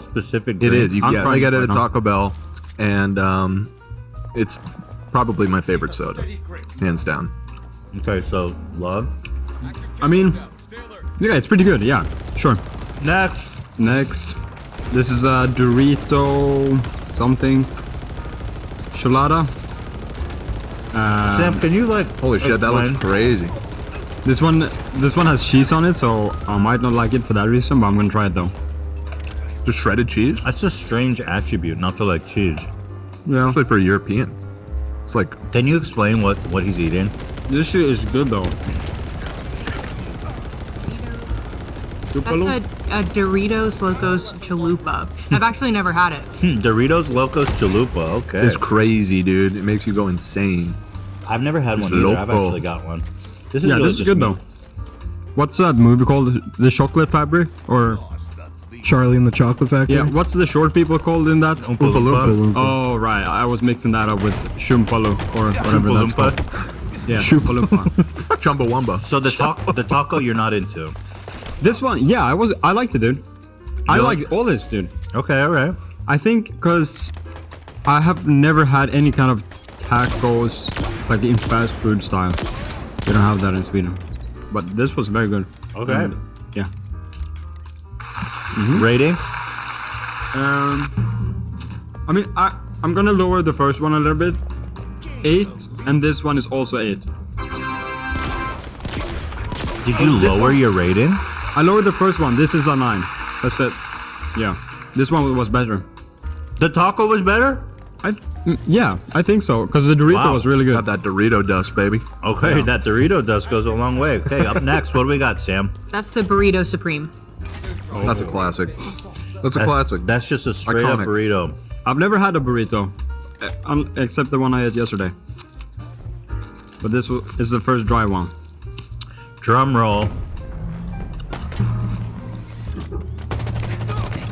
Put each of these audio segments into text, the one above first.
specific It drink? is. You I'm get, trying I get it right at now. Taco Bell, and it's probably my favorite soda, hands down. Okay, so love. I mean, yeah, it's pretty good. Yeah, sure. Next. Next, this is a Dorito something. Chelada. Sam, can you like? Holy shit, that looks crazy. This one has cheese on it, so I might not like it for that reason, but I'm gonna try it though. Just shredded cheese? That's a strange attribute, not to like cheese. Yeah, Especially for a European. It's like, Can you explain what he's eating? this shit is good though. That's a Doritos Locos Chalupa. I've actually never had it. Doritos Locos Chalupa. Okay. it's crazy, dude. It makes you go insane. I've never had one either. I've loco. actually got one. This is Yeah, really this is just good me. though. What's that movie called? The Chocolate Fabric? Or Charlie and the Chocolate Factory. yeah, what's the short people called in that? Oompa Loompa. Oh right, I was mixing that up with Shumpalu or whatever Oompa that's Loompa. called. Yeah, Shumpalumpa. Chumbawamba. So the taco you're not into. This one, yeah, I liked it, dude. I You like like- all this, dude. Okay, all right. I think because I have never had any kind of tacos like in fast food style. We don't have that in Sweden, but this was very good. Okay. And, yeah. Rating? I mean, I'm gonna lower the first one a little bit. 8, and this one is also 8. Did you lower your rating? I lowered the first one. This is a 9. That's it. Yeah. This one was better. The taco was better? Yeah, I think so. Because the Dorito Wow. was really good. Got that Dorito dust, baby. Okay, that Dorito dust goes a long way. Okay, up next, what do we got, Sam? That's the Burrito Supreme. That's a classic. That's a classic. That's just a straight up Iconic. burrito. I've never had a burrito, except the one I had yesterday. But this is the first dry one. Drum roll.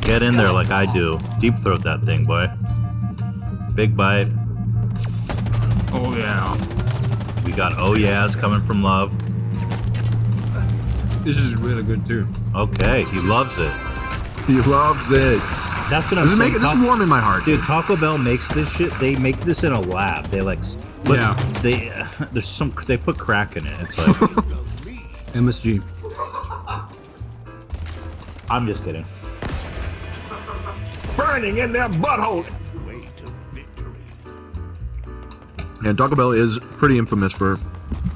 Get in there like I do. Deep throat that thing, boy. Big bite. Oh yeah. We got oh yeahs coming from Love. This is really good too. Okay, he loves it. He loves it. That's what I'm This is, saying. this is warm in my heart. Dude, Taco Bell makes this shit. They make this in a lab. They like, but Yeah. they put crack in it. It's like, MSG. I'm just kidding. Burning in their butthole. And Taco Bell is pretty infamous for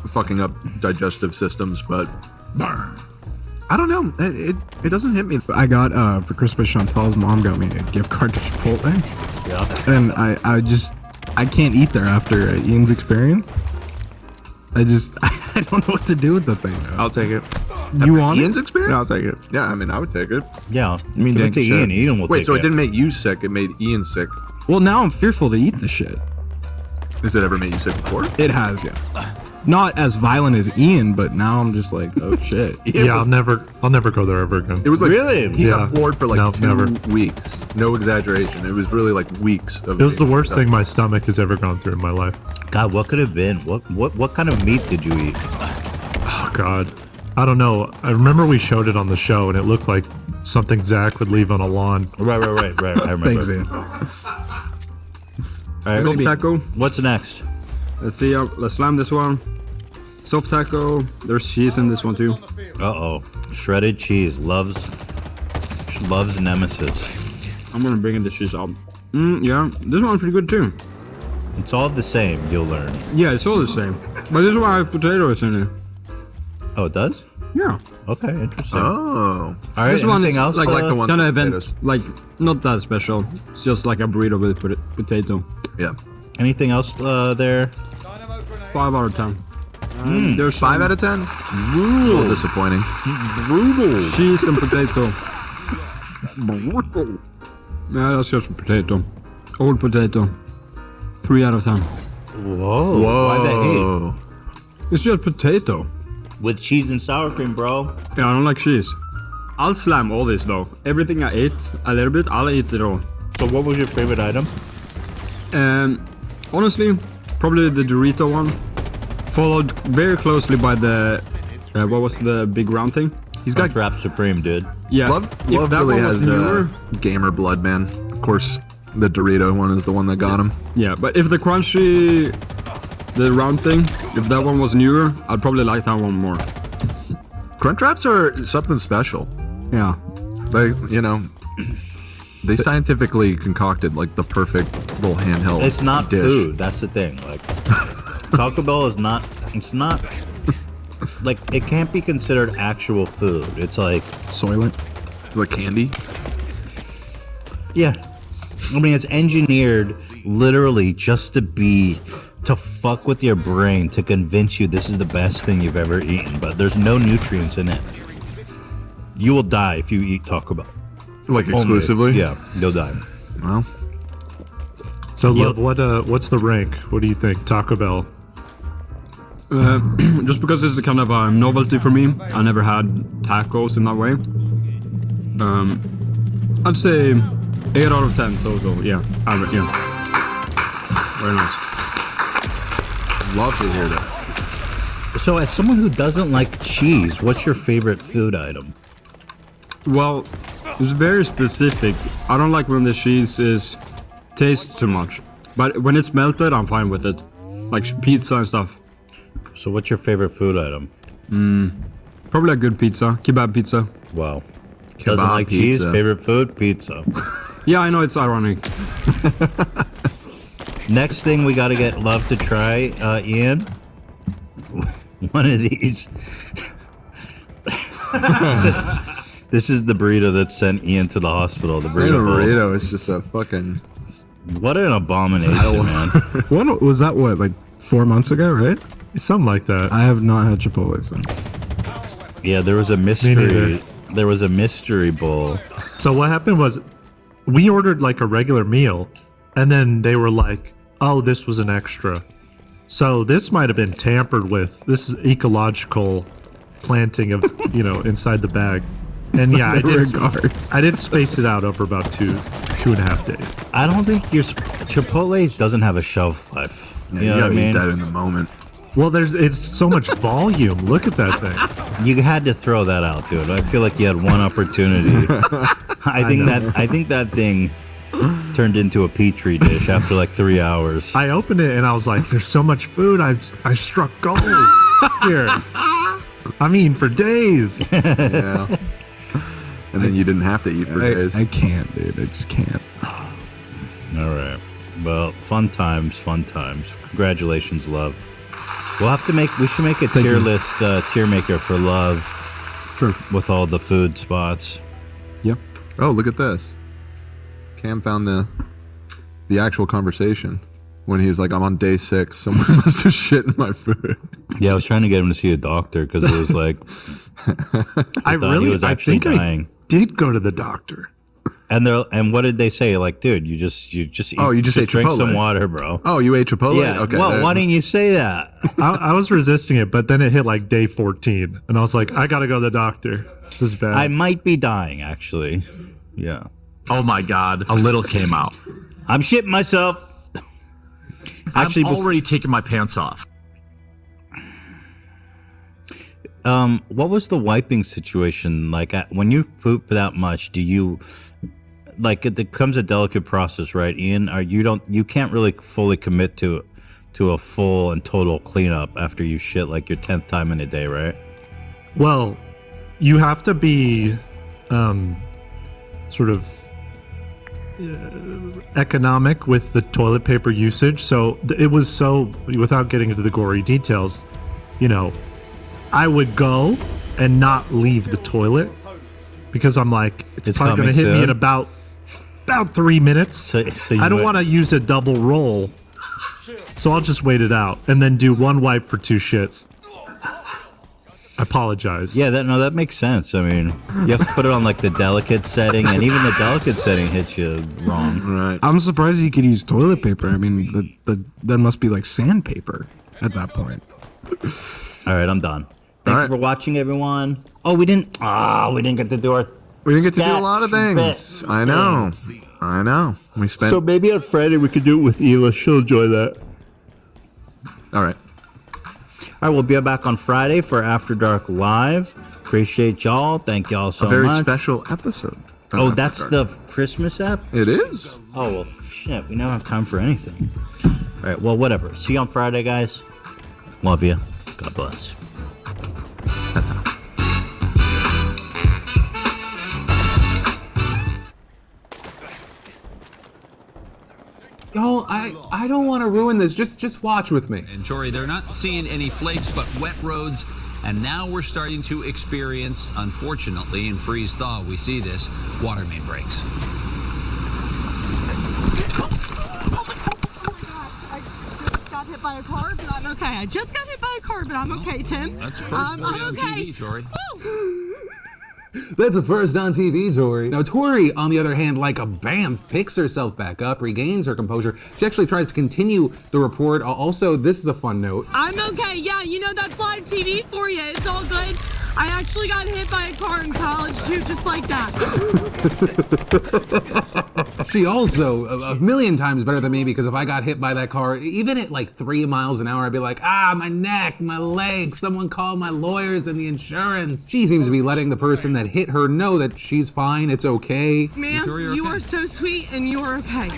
fucking up digestive systems, but I don't know. It doesn't hit me. I got for Christmas, Chantal's mom got me a gift card to Chipotle, Yeah. and I can't eat there after Ian's experience. I don't know what to do with the thing. I'll take it. You want Ian's it? experience? Yeah, I'll take it. Yeah, I mean, I would take it. Yeah. mean, give it dang to Ian. shit. Ian will Wait, take so it. it didn't make you sick, it made Ian sick. Well, now I'm fearful to eat the shit. Has it ever made you sick before? It has, yeah. Not as violent as Ian, but now I'm just like, oh shit. Yeah, I'll never go there ever again. It was like, Really? he Yeah. got floored for like No, 2 never. weeks. No exaggeration. It was really like weeks of It was the pain. worst thing my stomach has ever gone through in my life. God, what could it have been? What kind of meat did you eat? Oh God, I don't know. I remember we showed it on the show, and it looked like something Zach would leave on a lawn. Right. I remember. Thanks, Ian. All right, Soft taco. what's next? Let's see. Let's slam this one. Soft taco. There's cheese in this one too. Uh-oh. Shredded cheese. Loves Nemesis. I'm gonna bring in the cheese out. Yeah, this one's pretty good too. It's all the same, you'll learn. Yeah, it's all the same. But this one has potatoes in it. Oh, it does? Yeah. Okay, interesting. Oh. All right, This one is anything else? like, I like the one kind of with event, potatoes. like not that special. It's just like a burrito with potato. Yeah. Anything else there? 5 out of 10. There's 5 out of 10? A little disappointing. Brutal. cheese and potato. Yeah, that's just potato. Old potato. 3 out of 10. Whoa. Why the hate? Whoa. It's just potato. With cheese and sour cream, bro. Yeah, I don't like cheese. I'll slam all this though. Everything I ate a little bit, I'll eat it all. So what was your favorite item? Honestly, probably the Dorito one. Followed very closely by the what was the big round thing? He's got Crab Supreme, dude. Yeah, Love if that really one was has newer, gamer blood, man. Of course, the Dorito one is the one that got him. yeah. But if the crunchy, the round thing, if that one was newer, I'd probably like that one more. Crunchwraps are something special. Yeah. They, they scientifically concocted like the perfect little handheld. It's not dish. food. That's the thing. Like Taco Bell is not. It's not. Like it can't be considered actual food. It's like Soylent. Like candy. yeah. I mean, it's engineered literally just to fuck with your brain to convince you this is the best thing you've ever eaten. But there's no nutrients in it. You will die if you eat Taco Bell. Like Only. exclusively. Yeah, you'll die. Well, So, Love, what's the rank? What do you think? Taco Bell. Just because it's a kind of a novelty for me, I never had tacos in that way. I'd say 8 out of 10 total. Yeah, yeah. Very nice. love to hear that. So, as someone who doesn't like cheese, what's your favorite food item? Well, it's very specific. I don't like when the cheese tastes too much, but when it's melted, I'm fine with it. Like pizza and stuff. So, what's your favorite food item? Probably a good pizza, kebab pizza. Wow. Doesn't Kebab like cheese, pizza. favorite food? Pizza. Yeah, I know it's ironic. Next thing we gotta get Love to try, Ian. One of these. This is the burrito that sent Ian to the hospital. The Ain't burrito. a bowl. burrito. It's just a fucking. What an abomination, man. When was that? What, like 4 months ago, right? Something like that. I have not had Chipotle since. Yeah, there was a neither. mystery. There was a mystery bowl. So what happened was, we ordered like a regular meal, and then they were like, "Oh, this was an extra." So this might have been tampered with. This is ecological planting of, inside the bag. And yeah, I did space it out over about two and a half days. I don't think Chipotle doesn't have a shelf life. You You know what I gotta eat mean? that in the moment. Well, it's so much volume. Look at that thing. You had to throw that out, dude. I feel like you had one opportunity. I think that thing turned into a petri dish after like 3 hours. I opened it and I was like, "There's so much food. I struck gold here. I mean, for days." Yeah. And then you didn't have to eat for days. I can't, dude. I just can't. All right. Well, fun times. Congratulations, Love. We should make a tier list, tier maker for Love. Sure. With all the food spots. Yeah. Oh, look at this. Cam found the actual conversation when he was like, "I'm on day 6. Someone must have shit in my food." Yeah, I was trying to get him to see a doctor because it was like I thought he was actually think dying. I did go to the doctor. And what did they say? Like, dude, you just eat, Oh, you just ate drink Chipotle. some water, bro. Oh, you ate Chipotle? Yeah. Okay. Well, there- why didn't you say that? I was resisting it, but then it hit like day 14, and I was like, I gotta go to the doctor. This is bad. I might be dying, actually. Yeah. Oh my god, a little came out. I'm shitting myself. Actually, I'm already taking my pants off. what was the wiping situation like? When you poop that much, do you like it becomes a delicate process, right, Ian? You can't really fully commit to a full and total cleanup after you shit like your 10th time in a day, right? Well, you have to be sort of economic with the toilet paper usage. So it was without getting into the gory details, I would go and not leave the toilet because I'm like, it's probably going to coming hit me soon. in about 3 minutes. So you I don't would- want to use a double roll, so I'll just wait it out and then do one wipe for 2 shits. I apologize. Yeah, that makes sense. I mean, you have to put it on like the delicate setting, and even the delicate setting hits you wrong. Right. I'm surprised you could use toilet paper. I mean, that must be like sandpaper at that point. All right, I'm done. Thank All you right. for watching, everyone. Oh, we didn't get to do our. We didn't get to do a stat lot of things. bit I know. We spent. So maybe on Friday we could do it with Ela. She'll enjoy that. All right. All right, we'll be back on Friday for After Dark Live. Appreciate y'all. Thank y'all so A very much. special episode. Oh, that's the Christmas app? It is. Oh, well, shit. We don't have time for anything. All right. Well, whatever. See you on Friday, guys. Love you. God bless. That's all. Y'all, I don't want to ruin this. Just watch with me. And Tori, they're not seeing any flakes, but wet roads. And now we're starting to experience, unfortunately, in freeze thaw, we see this, water main breaks. Got hit by a car, but I'm okay. I just got hit by a car, but I'm okay, Tim. That's first for you I'm on okay. TV, Tori. That's a first on TV, Tori. Now, Tori, on the other hand, like a BAMF, picks herself back up, regains her composure. She actually tries to continue the report. Also, this is a fun note. I'm okay. Yeah, you know, that's live TV for you. It's all good. I actually got hit by a car in college, too, just like that. She also, a million times better than me, because if I got hit by that car, even at like 3 miles an hour, I'd be like, my neck, my leg, someone call my lawyers and the insurance. She seems to be letting the person that hit her know that she's fine, it's okay. Ma'am, you are so sweet, and you are okay.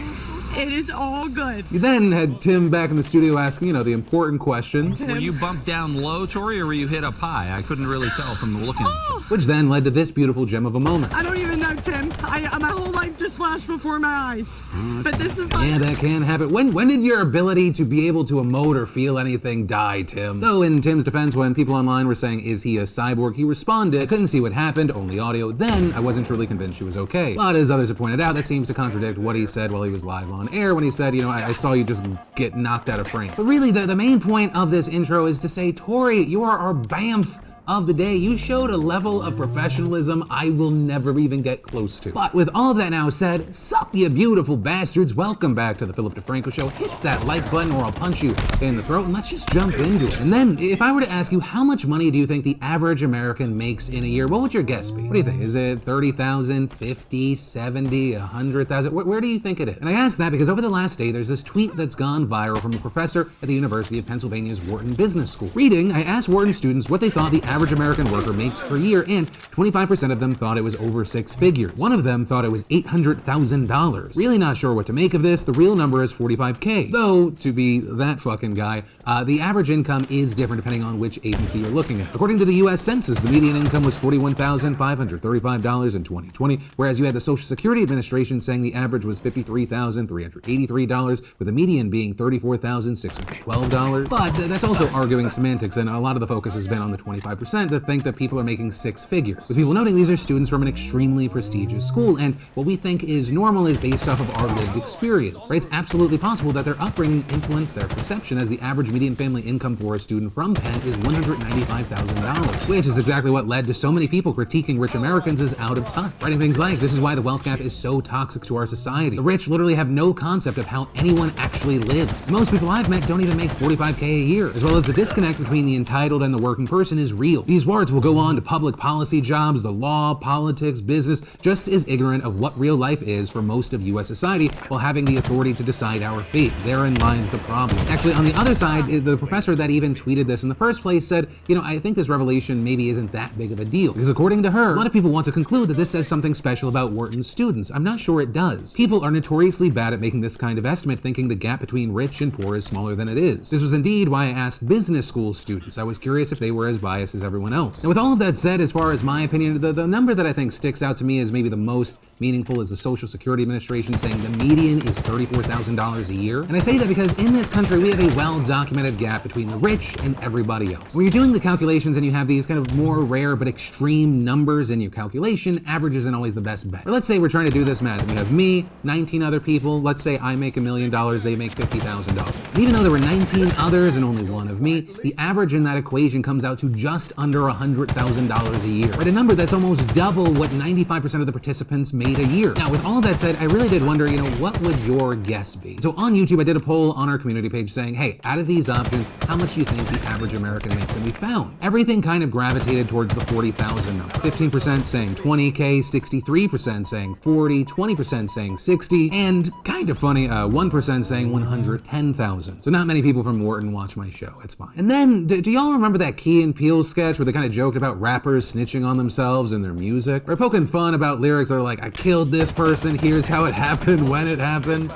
It is all good. You then had Tim back in the studio asking, the important questions. Were you bumped down low, Tori, or were you hit up high? I couldn't really tell from the looking. Which then led to this beautiful gem of a moment. I don't even know, Tim. My whole life just flashed before my eyes. But this is like... Yeah, that can happen. When did your ability to be able to emote or feel anything die, Tim? Though in Tim's defense, when people online were saying, is he a cyborg, he responded, I couldn't see what happened, only audio. Then I wasn't truly convinced she was okay. But as others have pointed out, that seems to contradict what he said while he was live on air when he said, I saw you just get knocked out of frame. But really, the main point of this intro is to say, Tori, you are our BAMF of the day. You showed a level of professionalism I will never even get close to. But with all of that now said, sup you beautiful bastards, welcome back to the Philip DeFranco Show. Hit that like button or I'll punch you in the throat, and let's just jump into it. And then, if I were to ask you, how much money do you think the average American makes in a year, what would your guess be? What do you think? Is it 30,000, 50, 70, 100,000? Where do you think it is? And I ask that because over the last day, there's this tweet that's gone viral from a professor at the University of Pennsylvania's Wharton Business School. Reading, I asked Wharton students what they thought the average American worker makes per year, and 25% of them thought it was over 6 figures. One of them thought it was $800,000. Really not sure what to make of this. The real number is 45K. Though, to be that fucking guy, the average income is different depending on which agency you're looking at. According to the US Census, the median income was $41,535 in 2020, whereas you had the Social Security Administration saying the average was $53,383, with the median being $34,612. But that's also arguing semantics, and a lot of the focus has been on the 25% that think that people are making 6 figures. With people noting these are students from an extremely prestigious school, and what we think is normal is based off of our lived experience. Right? It's absolutely possible that their upbringing influenced their perception, as the average median family income for a student from Penn is $195,000, which is exactly what led to so many people critiquing rich Americans as out of touch. Writing things like, this is why the wealth gap is so toxic to our society. The rich literally have no concept of how anyone actually lives. Most people I've met don't even make 45K a year, as well as the disconnect between the entitled and the working person is real. These wards will go on to public policy jobs, the law, politics, business, just as ignorant of what real life is for most of US society, while having the authority to decide our fates. Therein lies the problem. Actually, on the other side, the professor that even tweeted this in the first place said, I think this revelation maybe isn't that big of a deal. Because according to her, a lot of people want to conclude that this says something special about Wharton's students. I'm not sure it does. People are notoriously bad at making this kind of estimate, thinking the gap between rich and poor is smaller than it is. This was indeed why I asked business school students. I was curious if they were as biased as everyone else. Now, with all of that said, as far as my opinion, the number that I think sticks out to me as maybe the most meaningful is the Social Security Administration saying the median is $34,000 a year. And I say that because in this country, we have a well-documented gap between the rich and everybody else. When you're doing the calculations and you have these kind of more rare but extreme numbers in your calculation, average isn't always the best bet. Or let's say we're trying to do this math. We have me, 19 other people. Let's say I make $1 million, they make $50,000. Even though there were 19 others and only one of me, the average in that equation comes out to just under $100,000 a year. Right? A number that's almost double what 95% of the participants make made a year. Now, with all that said, I really did wonder, what would your guess be? So on YouTube, I did a poll on our community page saying, hey, out of these options, how much do you think the average American makes? And we found everything kind of gravitated towards the 40,000 number. 15% saying 20K, 63% saying 40, 20% saying 60, and kind of funny, 1% saying 110,000. So not many people from Wharton watch my show. It's fine. And then, do y'all remember that Key and Peele sketch where they kind of joked about rappers snitching on themselves and their music? Or poking fun about lyrics that are like, I killed this person, here's how it happened, when it happened.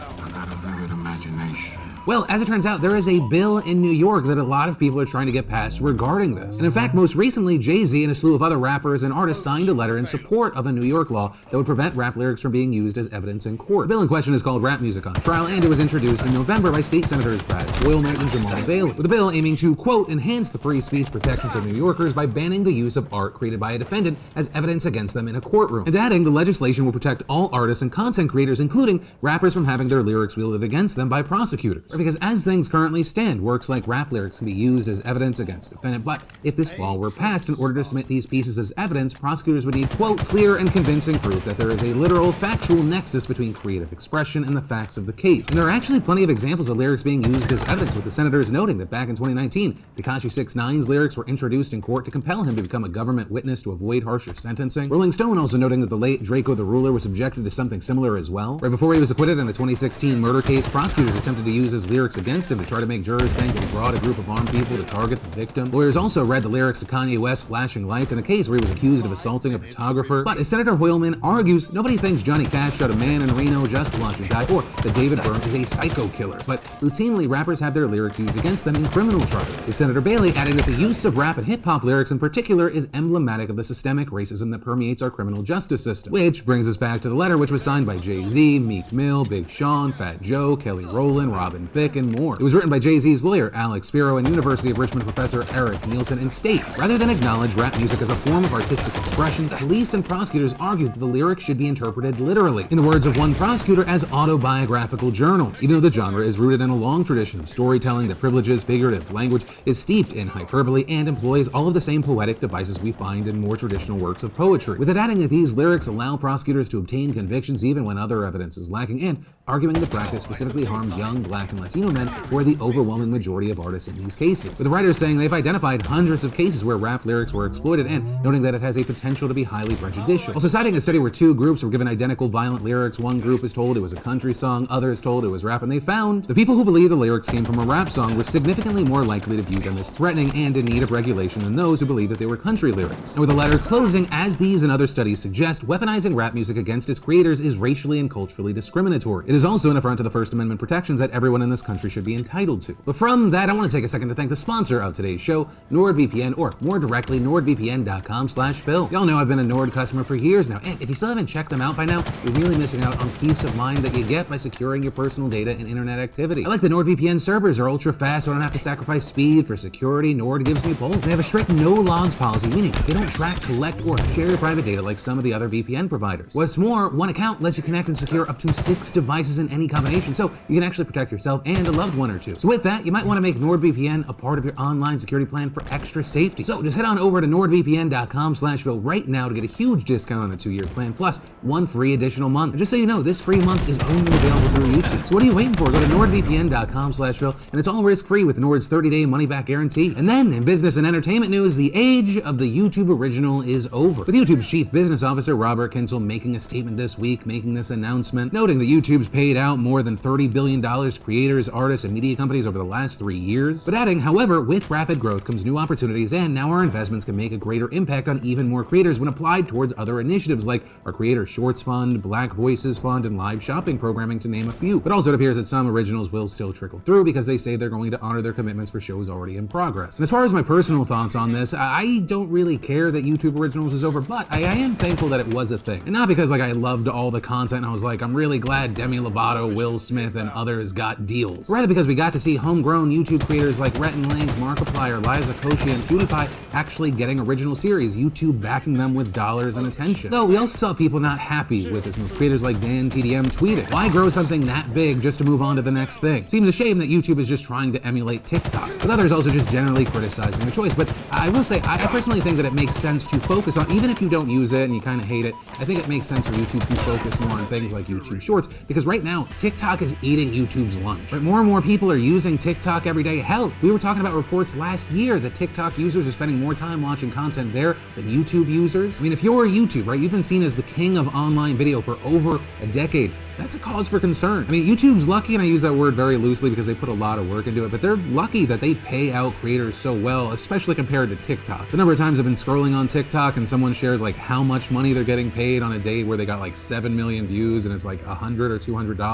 Well, as it turns out, there is a bill in New York that a lot of people are trying to get passed regarding this. And in fact, most recently, Jay-Z and a slew of other rappers and artists signed a letter in support of a New York law that would prevent rap lyrics from being used as evidence in court. The bill in question is called Rap Music on Trial, and it was introduced in November by State Senators Brad Hoylman and Jamal Bailey, with the bill aiming to, quote, enhance the free speech protections of New Yorkers by banning the use of art created by a defendant as evidence against them in a courtroom. And adding, the legislation will protect all artists and content creators, including rappers, from having their lyrics wielded against them by prosecutors. Because as things currently stand, works like rap lyrics can be used as evidence against a defendant, but if this law were passed, in order to submit these pieces as evidence, prosecutors would need, quote, clear and convincing proof that there is a literal, factual nexus between creative expression and the facts of the case. And there are actually plenty of examples of lyrics being used as evidence, with the senators noting that back in 2019, Tekashi 6ix9's lyrics were introduced in court to compel him to become a government witness to avoid harsher sentencing. Rolling Stone also noting that the late Draco the Ruler was subjected to something similar as well. Right before he was acquitted in a 2016 murder case, prosecutors attempted to use his lyrics against him to try to make jurors think that he brought a group of armed people to target the victim. Lawyers also read the lyrics to Kanye West's Flashing Lights in a case where he was accused of assaulting a photographer. But as Senator Hoylman argues, nobody thinks Johnny Cash shot a man in Reno just to watch him die, or that David Byrne is a psycho killer. But routinely, rappers have their lyrics used against them in criminal charges. With Senator Bailey adding that the use of rap and hip-hop lyrics in particular is emblematic of the systemic racism that permeates our criminal justice system. Which brings us back to the letter, which was signed by Jay-Z, Meek Mill, Big Sean, Fat Joe, Kelly Rowland, Robin Thicke, and more. It was written by Jay-Z's lawyer, Alex Spiro, and University of Richmond professor Eric Nielsen, and states, rather than acknowledge rap music as a form of artistic expression, police and prosecutors argued that the lyrics should be interpreted literally, in the words of one prosecutor, as autobiographical journals, even though the genre is rooted in a long tradition of storytelling that privileges figurative language, is steeped in hyperbole, and employs all of the same poetic devices we find in more traditional works of poetry, with it adding that these lyrics allow prosecutors to obtain convictions even when other evidence is lacking, and arguing the practice specifically harms young Black and Latino men, who are the overwhelming majority of artists in these cases. With the writers saying they've identified hundreds of cases where rap lyrics were exploited, and noting that it has a potential to be highly prejudicial. Also citing a study where two groups were given identical violent lyrics. One group is told it was a country song, others told it was rap, and they found the people who believe the lyrics came from a rap song were significantly more likely to view them as threatening and in need of regulation than those who believe that they were country lyrics. And with the letter closing, as these and other studies suggest, weaponizing rap music against its creators is racially and culturally discriminatory. It is also an affront to the First Amendment protections that everyone in this country should be entitled to. But from that, I want to take a second to thank the sponsor of today's show, NordVPN, or more directly, nordvpn.com/Phil. Y'all know I've been a Nord customer for years now, and if you still haven't checked them out by now, you're really missing out on peace of mind that you get by securing your personal data and internet activity. I like the NordVPN servers are ultra fast, so I don't have to sacrifice speed for security. Nord gives me both. They have a strict no logs policy, meaning they don't track, collect, or share your private data like some of the other VPN providers. What's more, one account lets you connect and secure up to 6 devices in any combination, so you can actually protect yourself and a loved one or two. So with that, you might want to make NordVPN a part of your online security plan for extra safety. So just head on over to nordvpn.com/Phil right now to get a huge discount on a 2-year plan, plus 1 free additional month. And just so you know, this free month is only available through YouTube. So what are you waiting for? Go to nordvpn.com/Phil, and it's all risk-free with Nord's 30-day money-back guarantee. And then, in business and entertainment news, the age of the YouTube original is over, with YouTube's chief business officer, Robert Kyncl, making a statement this week, making this announcement, noting that YouTube's paid out more than $30 billion to creators, artists, and media companies over the last 3 years. But adding, however, with rapid growth comes new opportunities, and now our investments can make a greater impact on even more creators when applied towards other initiatives like our Creator Shorts Fund, Black Voices Fund, and live shopping programming, to name a few. But also it appears that some originals will still trickle through because they say they're going to honor their commitments for shows already in progress. And as far as my personal thoughts on this, I don't really care that YouTube Originals is over, but I am thankful that it was a thing. And not because I loved all the content and I was like, I'm really glad Demi Lovato, Will Smith, and others got feels. Or rather, because we got to see homegrown YouTube creators like Rhett and Link, Markiplier, Liza Koshy, and PewDiePie actually getting original series, YouTube backing them with dollars and attention. Though we also saw people not happy with this move. Creators like Dan TDM tweeted, "Why grow something that big just to move on to the next thing? Seems a shame that YouTube is just trying to emulate TikTok." With others also just generally criticizing the choice. But I will say, I personally think that it makes sense to focus on, even if you don't use it and you kind of hate it, I think it makes sense for YouTube to focus more on things like YouTube Shorts, because right now, TikTok is eating YouTube's lunch. But more and more people are using TikTok every day. Hell, we were talking about reports last year that TikTok users are spending more time watching content there than YouTube users. I mean, if you're YouTube, right, you've been seen as the king of online video for over a decade. That's a cause for concern. I mean, YouTube's lucky, and I use that word very loosely because they put a lot of work into it, but they're lucky that they pay out creators so well, especially compared to TikTok. The number of times I've been scrolling on TikTok and someone shares like how much money they're getting paid on a day where they got like 7 million views and it's like $100 or $200.